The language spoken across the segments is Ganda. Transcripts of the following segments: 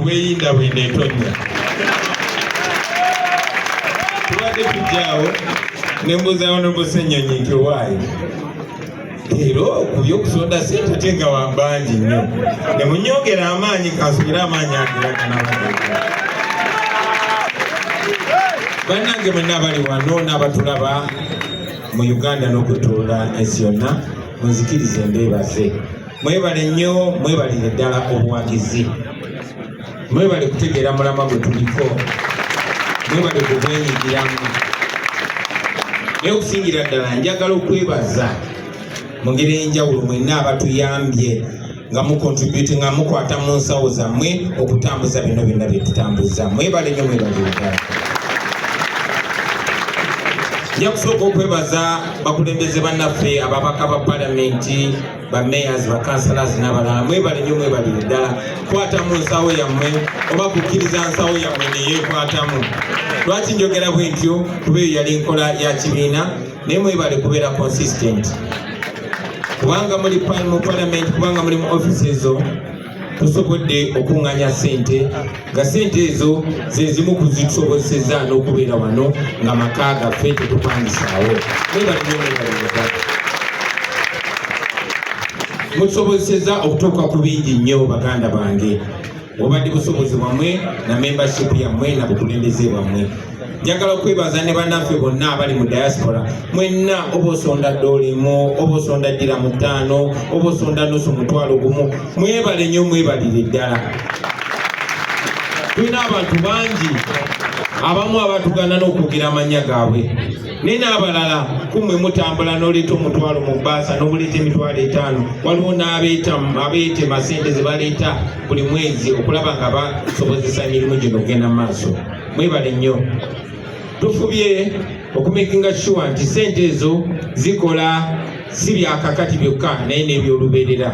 weyinda bwenetonya tubadde tujjaawo nembuuzawo nobusenyonyi nti owaayi ero kubyokusonda sente ate nga wambangi nnyo nemunyongera amaanyi kansubire amaanyi ageraganabaa bannange mwenna abali wano n'abatulaba mu Uganda n'okutuula ensi yonna munzikirize mbeebaze mwebale nnyo mwebalire ddala obuwagizi mwebale kutegeera mulama gwe tuliko mwebale kugwenyigiramu naye okusingira ddala njagala okwebaza mu ngeri enjawulo mwenna abatuyambye nga mukontributi nga mukwata mu nsawo zammwe okutambuza bino byonna bye tutambuza mwebale nnyo mwebalire ddala nja kusooka okwebaza bakulembeze bannaffe ababaka ba palamenti bamayors bakansalas n'abalala mwebale nnyo mwebalire ddala kwata mu nsawo yammwe oba kukkiriza nsawo yammwe neyeekwatamu lwaki njogera bwe ntyo kuba eyo yali nkola ya kibiina naye mwebale kubeera consistent kubanga muli mu palamenti kubanga muli mu offisi ezo tusobodde okuŋŋanya ssente nga ssente ezo zezimu kuzitusobozeseza n'okubeera wano nga maka gaffe tetupangisaawo mwebale nnyo mwebalire ddala mutusobozeseza okutuuka ku bingi nnyo baganda bange obadde busobozi bwammwe na membership yammwe na bukulembeze bwammwe njagala okwebaza ne bannaffe bonna abali mu diaspora mwenna oba osonda $1 oba osonda $5 oba osonda nusu $1,000 mwebale nnyo mwebalire ddala tulina abantu bangi abamu abatugana n'okwogera amannya gaabwe naye n'abalala kumwe mutambula n'oleeta $1,000 mu bbaasa n'obuleeta $5,000 waliwo n'abeetema ssente ze baleeta buli mwezi okulaba nga basobozesa emirimu gino ogenda mu maaso mwebale nnyo tufubye okumakinga sure nti ssente ezo zikola si byakakati byokka naye n'ebyolubeerera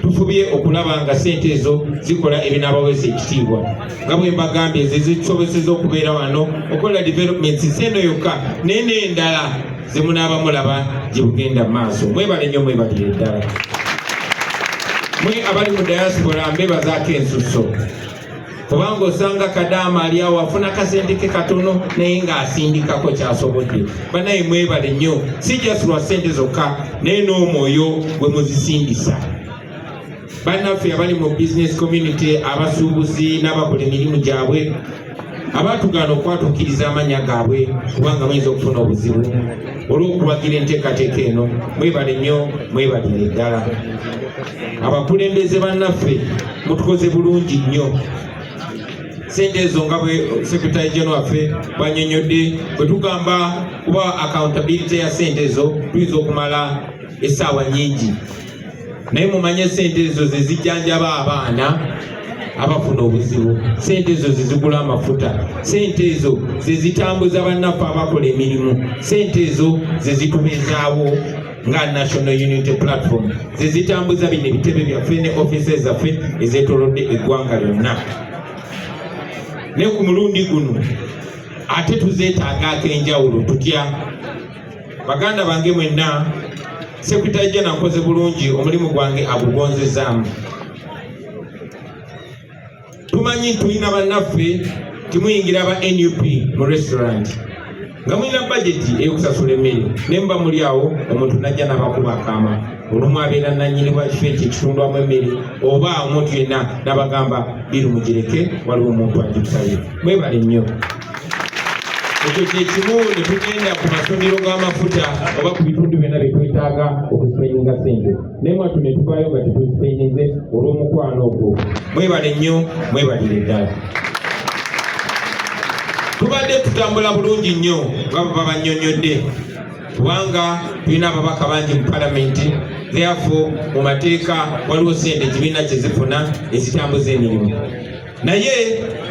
tufubye okulaba nga ssente ezo zikola ebinaabaweza ekitiibwa nga bwe mbagambye ezo zitusobozeseza okubeera wano okola developments seno yokka naye n'endala ze munaaba mulaba gye bugenda mu maaso mwebale nnyo mwebalire ddala mwe abali mu diaspora mbebazaako ensuso kubanga osanga Kadaama ali awo afuna kasente ke katono naye ng'asindikako kyasobodde banaye mwebale nnyo si just lwa ssente zokka naye n'omwoyo gwe muzisindisa bannaffe abali mu business community abasuubuzi n'abakola emirimu gyabwe abaatugaana okwatuukiriza amannya gaabwe kubanga muyinza okufuna obuzibu olw'okuwagira enteekateeka eno mwebale nnyo mwebalire ddala abakulembeze bannaffe mutukoze bulungi nnyo ssente ezo nga bwe secretary general waffe banyonyodde bwe tugamba kuba accountability ya ssente ezo tuyinza okumala essaawa nnyingi naye mumanye ssente ezo ze zijjanjaba abaana abafuna obuzibu ssente ezo zezigula amafuta ssente ezo zezitambuza bannaffe abakola emirimu ssente ezo zezitubeezaawo nga National Unity Platform zezitambuza bino ebitebe byaffe ne offices zaffe ezeetolodde eggwanga lyonna naye ku mulundi guno ate tuzeetaaga ak'enjawulo tutya baganda bange mwenna sekretary general nkoze bulungi omulimu gwange agugonzezaamu tumanyi tulina bannaffe timuyingira ba NUP mu restaurant nga mulina budget ey'okusasula emmere naye muba muli awo omuntu najja n'abakuba akaama olumu abeera nannyini wa kifo ekyo ekitundwamu emmere oba omuntu yenna n'abagamba biru mugireke waliwo omuntu agitusabye mwebale nnyo ekyo kyekimu ne tugenda ku masomero g'amafuta oba ku bitundu byonna bye twetaaga okusipenyinga ssente naye mwatu ne tuvaayo nga tetuzipenyinze olw'omukwano ogwo mwebale nnyo mwebalire ddala tubadde tutambula bulungi nnyo nga bwe babannyonnyodde kubanga tulina ababaka bangi mu palamenti therefore mu mateeka waliwo ssente ekibiina kye zifuna ezitambuza emirimu naye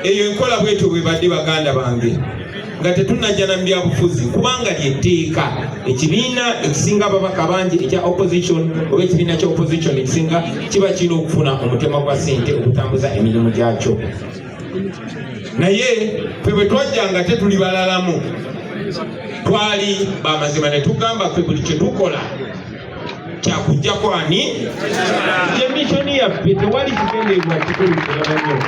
eyo enkola bwetyo bwe badde baganda bange nga tetunajja na byabufuzi kubanga lyetteeka ekibiina ekisinga ababaka bangi ekya opposition oba ekibiina kya opposition ekisinga kiba kirina okufuna omutema gwa ssente okutambuza emirimu gyakyo naye ffe bwe twajjanga tetuli balalamu twali bamazima ne tugamba ffe buli kye tukola kyakujja kwani ye missoni yaffe tewali kigendeerwa kikulu kiramanyo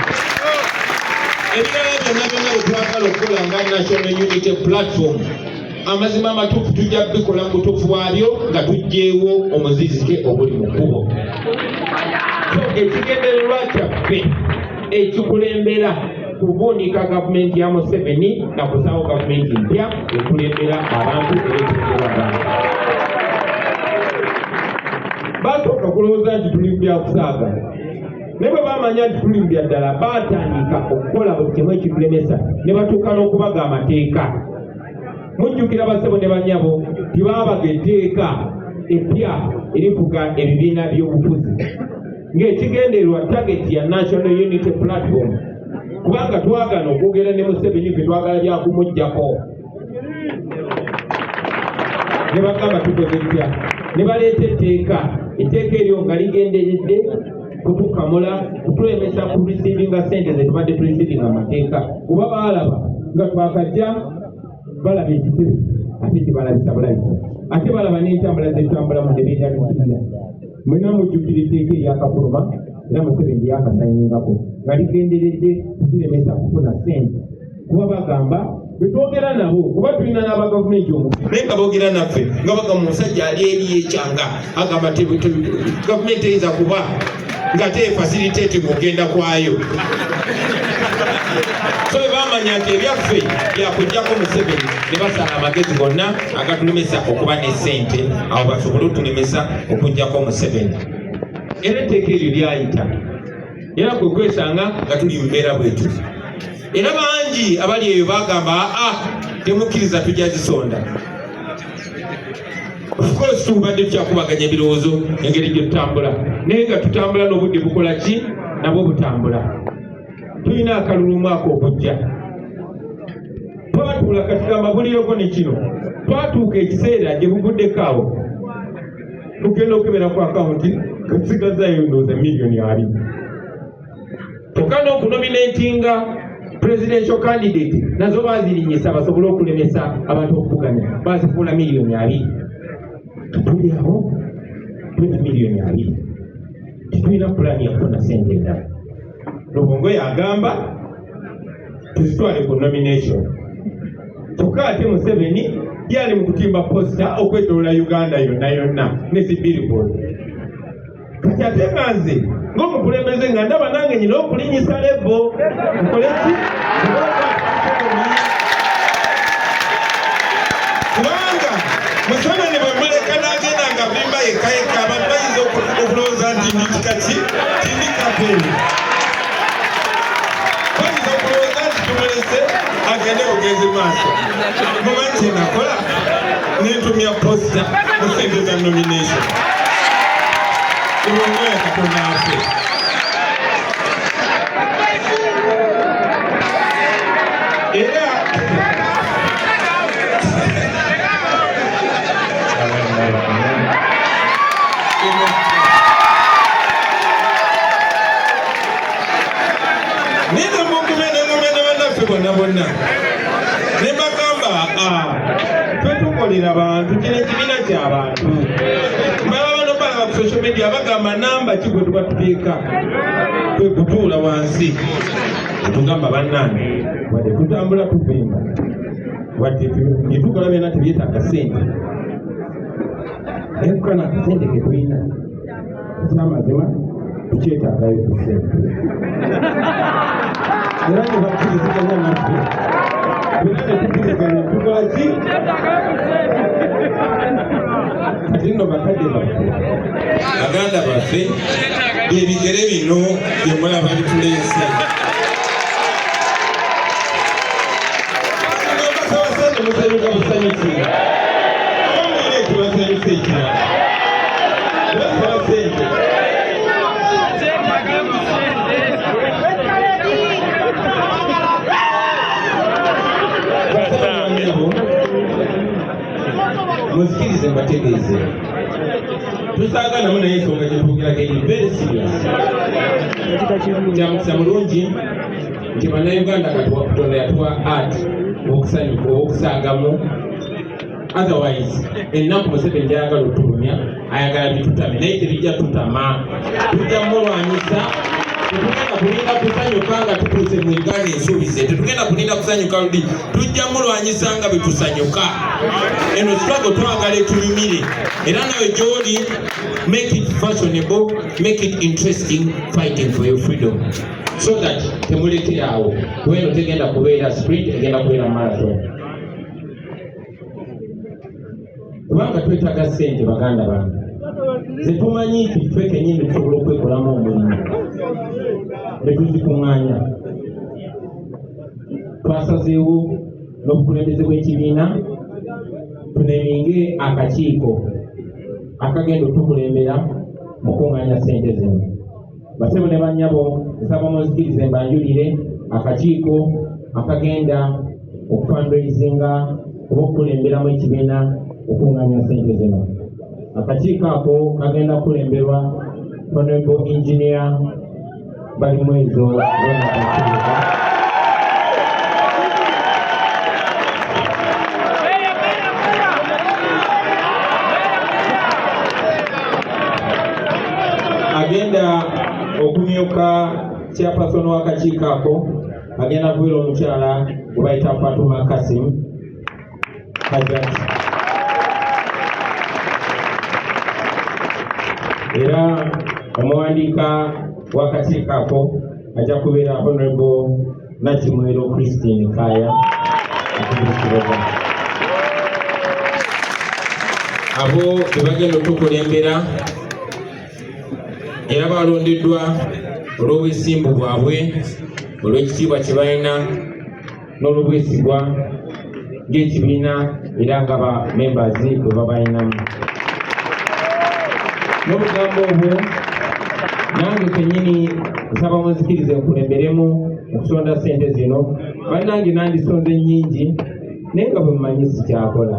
ebirala byonna byonna byetwagala okukola nga National Unity Platform amazima amatuufu tujja bikola mu butuufu bwabyo nga tuggyeewo omuzizike oguli mu kkubo. So ekigendererwa kyaffe ekikulembera kuvuunika gavumenti ya Museveni na kusaawo gavumenti mpya ekulembera abantu erekulembera abantu. Basooka kulowooza nti tuli byakusaaga naye bwe bamanya nti tuli bya ddala baatandika okukola buli kimu ekitulemesa ne batuuka n'okubaga amateeka. Mujjukira bassebo ne bannyabo tibaabaga etteeka eppya erifuga ebibiina by'obufuzi ng'ekigendererwa tageti ya National Unity Platform kubanga twagala okwogera ne Museveni ffe twagala byakumuggyako. Ne bagamba tukoze ttya ne baleeta etteeka eryo nga ligenderedde kutukamula kutulemesa ku receiving sente ze tubadde tureceiving amateeka kuba baalaba nga twakajja balaba ekitebe ate kibalabisa bulabisa ate balaba n'entambula zetambulamu nebyejalisiira mwena mujjukira etteeka eryakafuluma era Museveni yakasanyingako nga ligenderedde kutulemesa kufuna sente kuba bagamba betwogera nabo kuba tulina n'abagavumenti omu naye nga boogera naffe nga bagamba omusajja ali eri ekyanga agamba gavumenti eyinza kuba nga tefasiliteeti ng'ogenda kwayo. So bamanya nti ebyaffe byakujjako Museveni ne basala amagezi gonna agatulemesa okuba ne ssente awo basobole otulemesa okujjako Museveni. Era etteeka eryo lyayita era kwe kwesanga nga tuli mbeera bwetu. Era bangi abali eyo bagamba temukkiriza tujja zisonda. Of course tubadde tukyakubaganya ebirowoozo engeri gye tutambula naye nga tutambula n'obudde bukola ki nabwo butambula. Tulina akalulumu ako okujja twatuula katigamba bulireko ne kino twatuuka ekiseera gye buvuddeko awo tugenda okukebera ku akawunti kasigazayo ndowooza $2,000,000 kyokka n'okunominatinga presidential candidate nazo bazirinyisa basobole okulemesa abantu okuvuganya bazifuula $2,000,000. Tuli awo tulina $2,000,000 tetulina pulaani yakufuna sente endala. Lubongo yagamba tuzitwale ku nomination kyokka ate Museveni yali mu kutimba posita okwetoolola Uganda yonna ne zibillboard. Kati ate nga nze ng'omukulembeze nga ndaba nange nyina okulinyisa lebo nkole ki kubanga Museveni bwe muleka n'agenda nga bimba yekayeka abantu bayinza okulowooza nti ndikikaki tindikapeni bayinza okulowooza nti tumulese agende bugenzi maaso. Mumanyi kye nakola nentumya posita mu sente za nomination Uongoya Katonda waffe. Era nina mugumene bannaffe bonna ne bagamba twetukolera abantu kino ekibiina ky'abantu social media bagamba namba ki gwe tuba tuteeka kwe kutuula wansi tugamba bannange wadde tutambula tuvimba wadde gyetukola byonna tebyetaaga sente naye kukana akasente ke tulina ekyamazima tukyetaagayo kusente era ne bakkiriziganya naffe era ne tukkiriziganya tukola ki kati nno bakadde baffe baganda baffe byebigere bino bye mulaba bituleese basabasente musanyuka busanyukira omwire ekibasanyusa ekirala basaba sente muzikirize mbategeeze tusaaganamu naye ensonga gyetwogerako eri very serious. Kyamukisa mulungi nti bannayuganda Katonda yatuwa art okusanyuka okusaagamu. Otherwise ennaku Museveni gyayagala otulumya ayagala bitutame naye tebijja tutama tujja mulwanyisa Tetugenda kulinda kusanyuka nga tutuuse mu Uganda ensuubize. Tetugenda kulinda kusanyuka ludi. Tujja mulwanyisa nga bwe tusanyuka. Eno struggle twagala etunyumire. Era nawe gy'oli, make it fashionable, make it interesting, fighting for your freedom. So that temulekere awo. Weno tegenda kubeera sprint, egenda kubeera marathon. Kubanga twetaaga ssente baganda bange. Zetumanyi nti ffe kennyini tusobola okwekolamu omulimu. Ne tuzikuŋŋaanya. Twasazeewo n'obukulembeze bw'ekibiina tuneminge akakiiko akagenda otukulembera mu kuŋŋaanya ssente zino. Basebo ne bannyabo nsaba munzikirize mbanjulire akakiiko akagenda okufundraisinga oba okukulemberamu ekibiina okuŋŋaanya ssente zino. Akakiiko ako kagenda kulemberwa Honorable Engineer Balimwezo agenda okumyuka chairperson w'akakiiko ako agenda kubeera omukyala gwe bayita Fatuma Kasim Hajat. Era omuwandiika w'akakiiko ako ajja kubeera Honorable Nakimwero Christine Kaya. Abo tebagenda otukulembera era balondeddwa olw'obwesimbu bwabwe, olw'ekitiibwa kye balina n'olw'obwesigwa ng'ekibiina era nga ba members bwe babalinamu. N'obugambo obwo nange kennyini nsaba munzikirize nkulemberemu okusonda ssente zino. Bannange nandisonze nnyingi naye nga bwe mmanyi sikyakola.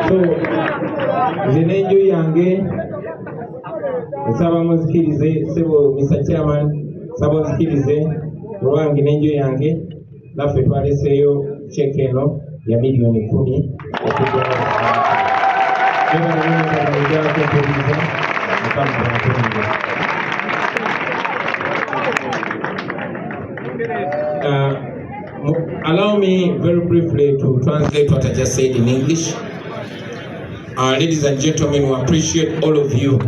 So nze n'enju yange nsaba munzikirize, sebo Mr. Chairman, nsaba munzikirize olwange n'enju yange naffe twaleseeyo cheque eno ya miliyoni 10 allow me very briefly to translate what I just said in English. Ladies and gentlemen, we appreciate all of you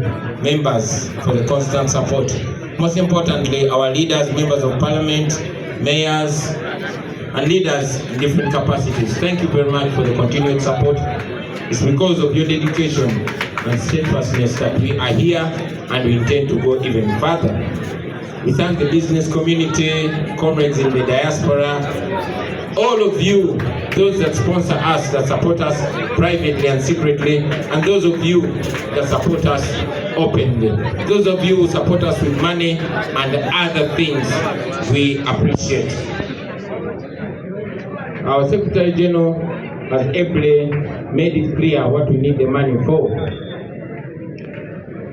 members for the constant support. Most importantly, our leaders, members of parliament, mayors, and leaders in different capacities. Thank you very much for the continued support. It's because of your dedication and steadfastness that we are here and we intend to go even further. We thank the business community, comrades in the diaspora, all of you, those that sponsor us, that support us privately and secretly, and those of you that support us openly. Those of you who support us with money and other things, we appreciate. Our Secretary General has ably made it clear what we need the money for.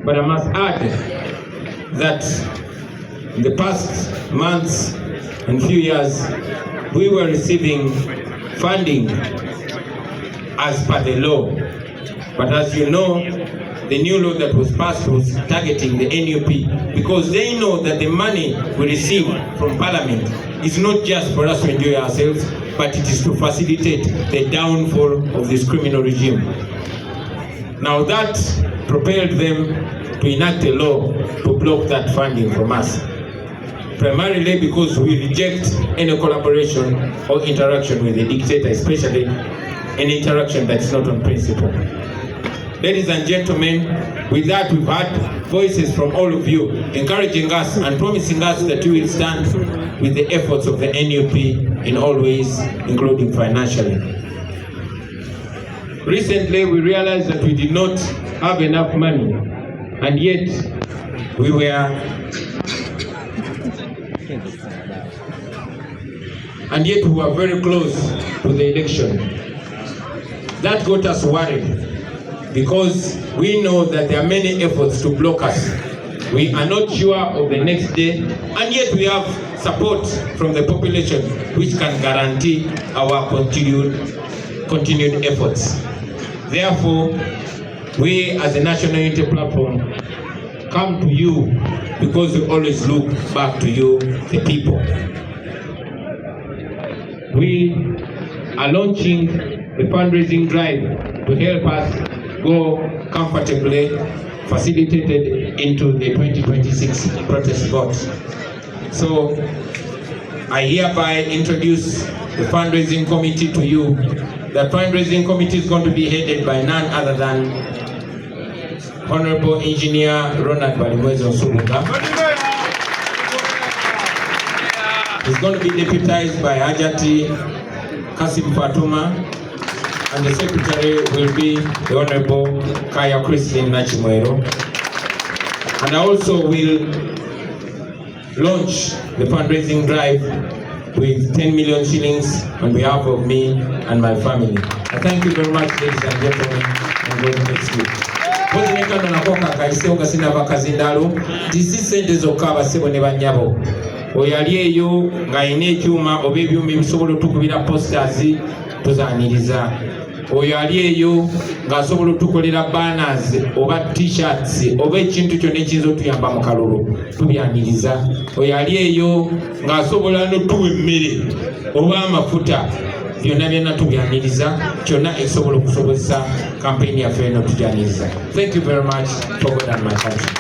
But I must add that in the past months and few years, we were receiving funding as per the law. But as you know, the new law that was passed was targeting the NUP, because they know that the money we receive from Parliament is not just for us to enjoy ourselves, but it is to facilitate the downfall of this criminal regime. Now that propelled them to enact a law to block that funding from us, primarily because we reject any collaboration or interaction with the dictator, especially an interaction that's not on principle. Ladies and gentlemen, with that we've had voices from all of you encouraging us and promising us that you will stand with the efforts of the NUP in all ways, including financially. Recently, we realized that we did not have enough money, and yet we were very close to the election. That got us worried, because we know that there are many efforts to block us. We are not sure of the next day, and yet we have support from the population which can guarantee our continued efforts. Therefore, we as a National Unity Platform come to you because we always look back to you, the people. We are launching the fundraising drive to help us go comfortably, facilitated into the 2026 protest vote. So I hereby introduce the fundraising committee to you. The fundraising committee is going to be headed by none other than Honorable Engineer Ronald Balimwezo Nsuluga. He's going to be deputized by Hajati Kasim Fatuma, and the secretary will be the Honorable Kaya Christine Nachimwero. And I also will launch the fundraising drive with 10 million shillings on behalf of me and my family. I thank you very much, ladies and gentlemen, and God bless you. Pozinekano nakoka kaise ogasina bakazindalo disi sente zokka abasebo ne banyabo oyali eyo ng'ayina ekyuma oba ebyuma ebisobola otukubira posters tuzaniriza, oyo ali eyo ng'asobola otukolera banners oba t-shirts oba ekintu kyonna ekiyinza otuyamba mu kalulu tubyaniriza, oyo ali eyo ng'asobola n'otuwa emmere oba amafuta byonna byonna tubyaniriza, kyonna ekisobola okusobozesa kampeni yaffe eno tujyaniriza. Thank you very much for God and my country.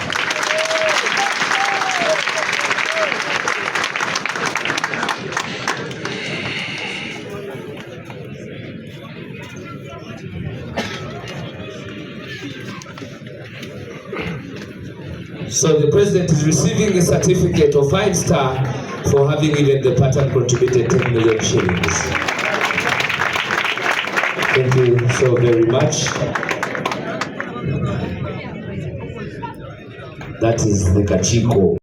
So the president is receiving a certificate of 5-star for having even the pattern contributed 10 million shillings. Thank you so very much. That is the Kachiko.